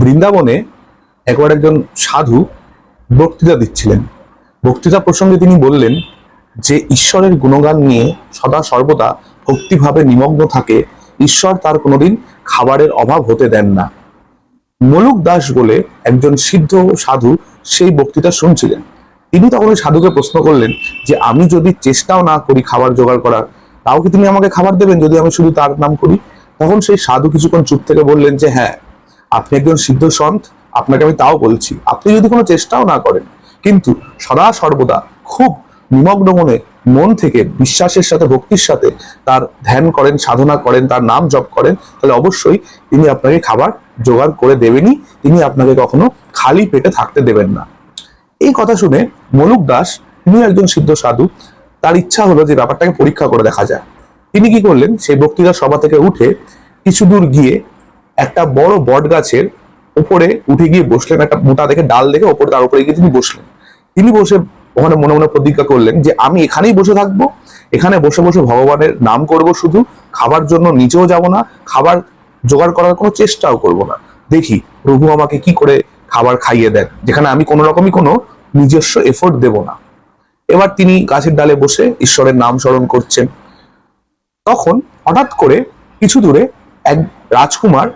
বৃন্দাবনে একবার একজন সাধু বক্তৃতা দিচ্ছিলেন। বক্তৃতা প্রসঙ্গে তিনি বললেন যে ঈশ্বরের গুণগান নিয়ে সদা সর্বদা ভক্তিভাবে নিমগ্ন থাকে, ঈশ্বর তার কোনোদিন খাবারের অভাব হতে দেন না। মলুক দাস বলে একজন সিদ্ধ সাধু সেই বক্তৃতা শুনছিলেন। তিনি তখন ওই সাধুকে প্রশ্ন করলেন যে আমি যদি চেষ্টাও না করি খাবার জোগাড় করার, তাও কি তিনি আমাকে খাবার দেবেন যদি আমি শুধু তার নাম করি? তখন সেই সাধু কিছুক্ষণ চুপ থেকে বললেন যে হ্যাঁ, আপনি একজন সিদ্ধ সন্ত, আপনাকে আমি তাও বলছি, আপনি যদি কোনো চেষ্টাও না করেন কিন্তু সদা সর্বদা খুব নিমগ্ন মন থেকে বিশ্বাসের সাথে ভক্তির সাথে তার ধ্যান করেন, সাধনা করেন, তার নাম জপ করেন, তাহলে অবশ্যই তিনি আপনাকে খাবার জোগাড় করে দেবেনই। তিনি আপনাকে কখনো খালি পেটে থাকতে দেবেন না। এই কথা শুনে মলুক দাস, তিনি একজন সিদ্ধ সাধু, তার ইচ্ছা হলো যে ব্যাপারটাকে পরীক্ষা করে দেখা যায়। তিনি কি করলেন, সেই বক্তৃতার সভা থেকে উঠে কিছু দূর গিয়ে একটা বড় বট গাছের উপরে উঠে গিয়ে বসলেন। একটা মোটা দেখে ডাল দেখে ওপরে, তার উপরে গিয়ে তিনি বসলেন। তিনি বসে ওখানে মনে মনে প্রতিজ্ঞা করলেন যে আমি এখানেই বসে থাকবো, এখানে বসে বসে ভগবানের নাম করব, শুধু খাবার জন্য নিচেও যাব না, খাবার জোগাড় করার কোনো চেষ্টাও করব না। দেখি প্রভু আমাকে কি করে খাবার খাইয়ে দেন, যেখানে আমি কোনো রকমই কোনো নিজস্ব এফোর্ট দেব না। এবার তিনি গাছের ডালে বসে ঈশ্বরের নাম স্মরণ করছেন। তখন হঠাৎ করে কিছু দূরে এক রাজকুমার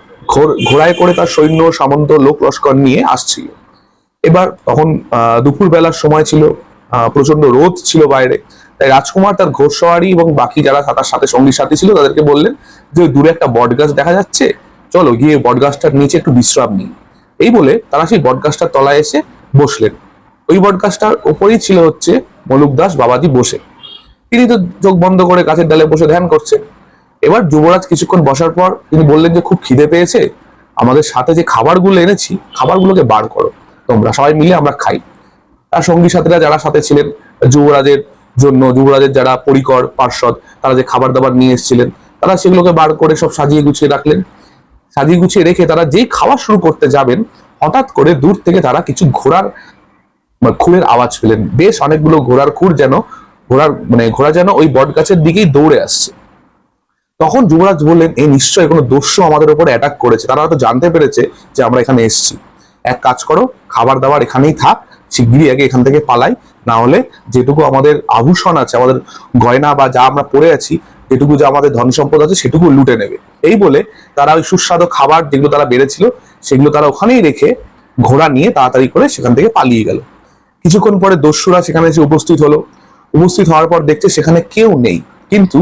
ঘোড়ায় করে তার সৈন্য সামন্ত লোক লস্কর নিয়ে আসছিল। এবার তখন দুপুর বেলার সময় ছিল, প্রচন্ড রোদ ছিল বাইরে। তাই রাজকুমার তার ঘোড়সওয়ারি এবং বাকি যারা তার সাথে সঙ্গী সাথী ছিল তাদেরকে বললেন যে দূরে একটা বট গাছ দেখা যাচ্ছে, চলো গিয়ে বট গাছটার নিচে একটু বিশ্রাম নিই। এই বলে তারা সেই বট গাছটার তলায় এসে বসলেন। ওই বট গাছটার ওপরেই ছিল হচ্ছে মলুক দাস বাবাজি বসে। তিনি তো চোখ বন্ধ করে গাছের ডালে বসে ধ্যান করছেন। এবার যুবরাজ কিছুক্ষণ বসার পর তিনি বললেন যে খুব খিদে পেয়েছে, আমাদের সাথে যে খাবারগুলো এনেছি খাবারগুলোকে বার করো, তোমরা সবাই মিলে আমরা খাই। তার সঙ্গী সাথীরা যারা সাথে ছিলেন, যুবরাজের জন্য যুবরাজের যারা পরিকর পার্ষদ, তারা যে খাবার দাবার নিয়ে এসেছিলেন, তারা সেগুলোকে বার করে সব সাজিয়ে গুছিয়ে রাখলেন। সাজিয়ে গুছিয়ে রেখে তারা যেই খাওয়া শুরু করতে যাবেন, হঠাৎ করে দূর থেকে তারা কিছু ঘোড়ার খুরের আওয়াজ পেলেন। বেশ অনেকগুলো ঘোড়ার খুর যেন ঘোড়া যেন ওই বট গাছের দিকেই দৌড়ে আসছে। তখন যুবরাজ বললেন এই নিশ্চয়ই কোনো দস্যু আমাদের উপর অ্যাটাক করেছে, তারা হয়তো জানতে পেরেছে যে আমরা এখানে এসেছি। এক কাজ করো, খাবার দাবার এখানেই থাক, শিগগিরই আগে এখান থেকে পালাই, না হলে যেটুকু আমাদের আভূষণ আছে, আমাদের গয়না বা যা আমরা পরে আছি, যেটুকু যা আমাদের ধন সম্পদ আছে সেটুকু লুটে নেবে। এই বলে তারা ওই সুস্বাদু খাবার যেগুলো তারা বেড়েছিল সেগুলো তারা ওখানেই রেখে ঘোড়া নিয়ে তাড়াতাড়ি করে সেখান থেকে পালিয়ে গেল। কিছুক্ষণ পরে দস্যুরা সেখানে এসে উপস্থিত হলো। উপস্থিত হওয়ার পর দেখছে সেখানে কেউ নেই, কিন্তু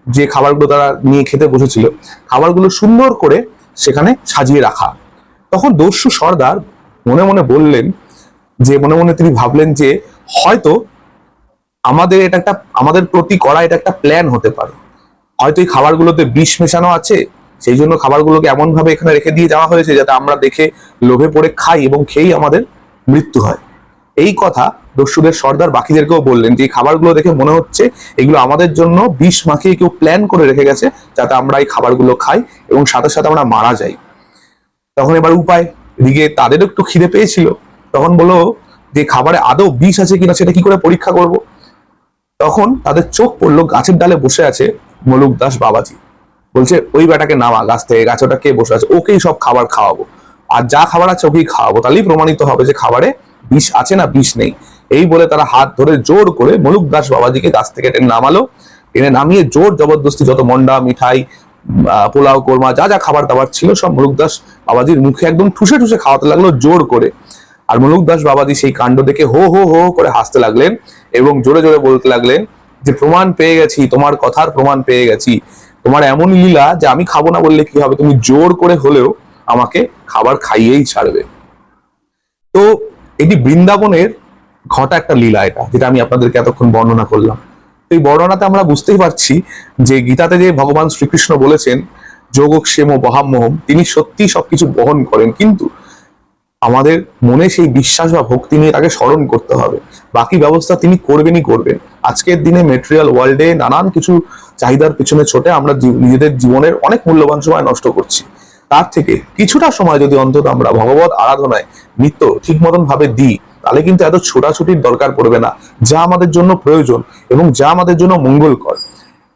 যে খাবারগুলো তারা নিয়ে খেতে বসেছিল, খাবারগুলো সুন্দর করে সেখানে সাজিয়ে রাখা। তখন দস্যু সর্দার মনে মনে বললেন যে, মনে মনে তিনি ভাবলেন যে হয়তো আমাদের প্রতি করা এটা একটা প্ল্যান হতে পারে। হয়তো এই খাবারগুলোতে বিষ মেশানো আছে, সেই জন্য খাবারগুলোকে এমন ভাবে এখানে রেখে দিয়ে যাওয়া হয়েছে যাতে আমরা দেখে লোভে পড়ে খাই এবং খেয়েই আমাদের মৃত্যু হয়। এই কথা দস্যুদের সর্দার বাকিদেরকেও বললেন যে এই খাবারগুলো দেখে মনে হচ্ছে এগুলো আমাদের জন্য বিষ মাখিয়ে কেউ প্ল্যান করে রেখে গেছে যাতে আমরা এই খাবারগুলো খাই এবং সাথে সাথে আমরা মারা যাই। তখন এবার উপায়, এদিকে তাদেরও একটু খিদে পেয়েছিল। তখন বললো যে খাবারে আদৌ বিষ আছে কিনা সেটা কি করে পরীক্ষা করব। তখন তাদের চোখ পড়লো গাছের ডালে বসে আছে মলুক দাস বাবাজি। বলছে ওই বেটাকে নামা গাছ থেকে, গাছে ওটা কে বসে আছে, ওকেই সব খাবার খাওয়াবো, আর যা খাবার আছে ওকেই খাওয়াবো, তাহলেই প্রমাণিত হবে যে খাবারে বিষ আছে না বিষ নেই। এই বলে তারা হাত ধরে জোর করে মলুক দাস বাবাজিকে গাছ থেকে টেনে নামালো। টেনে নামিয়ে জোর জবরদস্তি যত মন্ডা মিঠাই পোলাও কোরমা যা যা খাবার দাবার ছিল সব মলুক দাস বাবাজির মুখে একদম ঠুসে ঠুসে খাওয়াতে লাগলো জোর করে। আর মলুক দাস বাবাজি সেই কাণ্ড দেখে হো হো হো করে হাসতে লাগলেন এবং জোরে জোরে বলতে লাগলেন যে প্রমাণ পেয়ে গেছি, তোমার কথার প্রমাণ পেয়ে গেছি, তোমার এমন লীলা যে আমি খাবো না বললে কি হবে, তুমি জোর করে হলেও আমাকে খাবার খাইয়েই ছাড়বে। তো এটি বৃন্দাবনের ঘটা একটা লীলা, এটা যেটা আমি আপনাদেরকে এতক্ষণ বর্ণনা করলাম। এই বর্ণনাতে আমরা বুঝতেই পারছি যে গীতাতে যে ভগবান শ্রীকৃষ্ণ বলেছেন যোগক্ষেম বহাম্যহম, তিনি সত্যি সবকিছু বহন করেন, কিন্তু আমাদের মনে সেই বিশ্বাস বা ভক্তি নিয়ে তাকে স্মরণ করতে হবে। বাকি ব্যবস্থা তিনি করবেনই করবেন। আজকের দিনে মেটেরিয়াল ওয়ার্ল্ডে নানান কিছু চাহিদার পিছনে ছোটে আমরা নিজেদের জীবনের অনেক মূল্যবান সময় নষ্ট করছি। তার থেকে কিছুটা সময় যদি অন্তত আমরা ভগবত আরাধনায় নিত্য ঠিক মতন ভাবে দিই, তাহলে কিন্তু এত ছোটাছুটির দরকার পড়বে না, যা আমাদের জন্য প্রয়োজন এবং যা আমাদের জন্য মঙ্গলকর।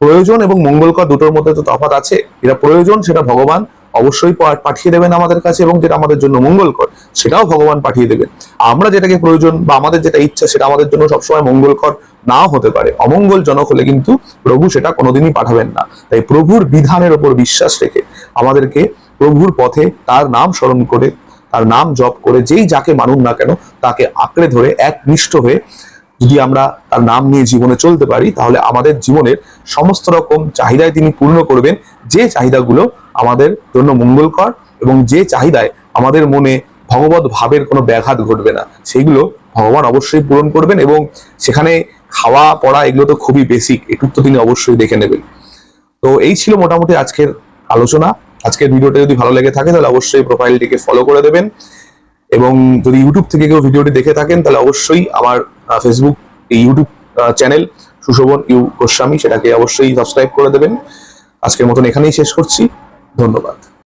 প্রয়োজন এবং মঙ্গলকর দুটোর মধ্যে তো তফাৎ আছে। যেটা প্রয়োজন সেটা ভগবান অবশ্যই পাঠিয়ে দেবেন আমাদের কাছে, এবং যেটা আমাদের জন্য মঙ্গলকর সেটাও ভগবান পাঠিয়ে দেবেন। আমরা যেটাকে প্রয়োজন বা আমাদের যেটা ইচ্ছা সেটা আমাদের জন্য সবসময় মঙ্গলকর নাও হতে পারে, অমঙ্গলজনক হলে কিন্তু প্রভু সেটা কোনোদিনই পাঠাবেন না। তাই প্রভুর বিধানের ওপর বিশ্বাস রেখে আমাদেরকে প্রভুর পথে তার নাম স্মরণ করে, তার নাম জপ করে, যেই যাকে মানুন না কেন তাকে আঁকড়ে ধরে একনিষ্ঠ হয়ে যদি আমরা তার নাম নিয়ে জীবনে চলতে পারি, তাহলে আমাদের জীবনের সমস্ত রকম চাহিদায় তিনি পূর্ণ করবেন, যে চাহিদাগুলো আমাদের জন্য মঙ্গলকর এবং যে চাহিদায় আমাদের মনে ভগবত ভাবের কোনো ব্যাঘাত ঘটবে না, সেইগুলো ভগবান অবশ্যই পূরণ করবেন। এবং সেখানে খাওয়া পড়া এগুলো তো খুবই বেসিক, এটুক তো তিনি অবশ্যই দেখে নেবেন। তো এই ছিল মোটামুটি আজকের আলোচনা। আজকের ভিডিওটা যদি ভালো লেগে থাকে তাহলে অবশ্যই প্রোফাইলটিকে ফলো করে দেবেন, এবং যদি ইউটিউব থেকে কেউ ভিডিওটি দেখে থাকেন তাহলে অবশ্যই আমার Facebook YouTube channel Sushobhan U Goswami সেটাকে অবশ্যই সাবস্ক্রাইব করে দেবেন। আজকের মতন এখানেই শেষ করছি, ধন্যবাদ।